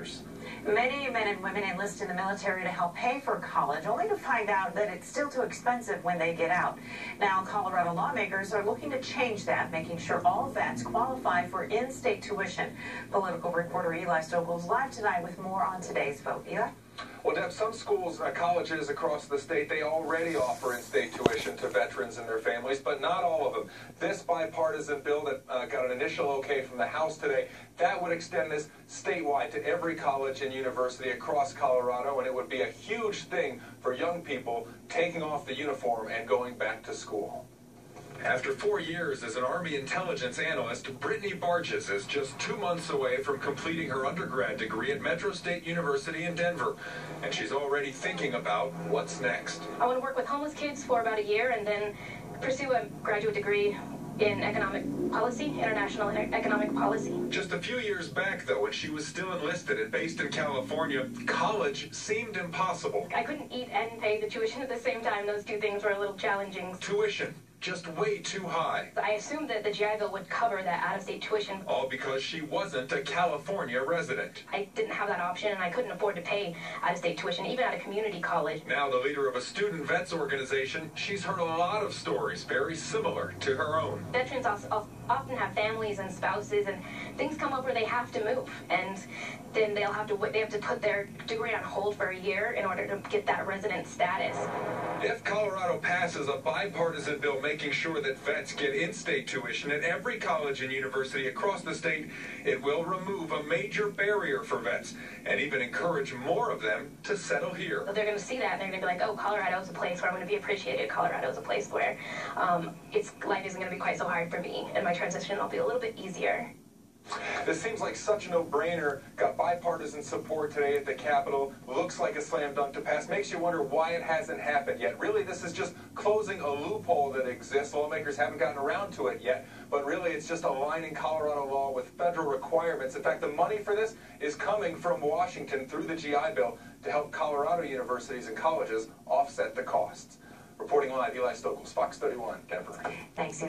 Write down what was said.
lawmakers. Many men and women enlist in the military to help pay for college, only to find out that it's still too expensive when they get out. Now, Colorado lawmakers are looking to change that, making sure all vets qualify for in-state tuition. Political reporter Eli Stokel is live tonight with more on today's vote. Eli? Well, Deb, some schools, colleges across the state, they already offer in-state tuition to veterans and their families, but not all of them. This bipartisan bill that got an initial okay from the House today, that would extend this statewide to every college and university across Colorado, and it would be a huge thing for young people taking off the uniform and going back to school. After 4 years as an Army intelligence analyst, Brittany Barges is just 2 months away from completing her undergrad degree at Metro State University in Denver. And she's already thinking about what's next. I want to work with homeless kids for about a year and then pursue a graduate degree in economic policy, international economic policy. Just a few years back, though, when she was still enlisted and based in California, college seemed impossible. I couldn't eat and pay the tuition at the same time. Those two things were a little challenging. Tuition. Just way too high. I assumed that the GI Bill would cover that out-of-state tuition. All because she wasn't a California resident. I didn't have that option, and I couldn't afford to pay out-of-state tuition, even at a community college. Now the leader of a student vets organization, she's heard a lot of stories very similar to her own. Veterans often have families and spouses, and things come up where they have to move, and then they have to put their degree on hold for a year in order to get that resident status. If Colorado passes a bipartisan bill making sure that vets get in-state tuition at every college and university across the state, it will remove a major barrier for vets and even encourage more of them to settle here. So they're going to see that and they're going to be like, oh, Colorado's a place where I'm going to be appreciated. Colorado's a place where life isn't going to be quite so hard for me, and my transition will be a little bit easier. This seems like such a no-brainer. Got bipartisan support today at the Capitol. Looks like a slam dunk to pass. Makes you wonder why it hasn't happened yet. Really, this is just closing a loophole that exists. Lawmakers haven't gotten around to it yet. But really, it's just aligning Colorado law with federal requirements. In fact, the money for this is coming from Washington through the GI Bill to help Colorado universities and colleges offset the costs. Reporting live, Eli Stokel, Fox 31, Denver. Thanks, Eli.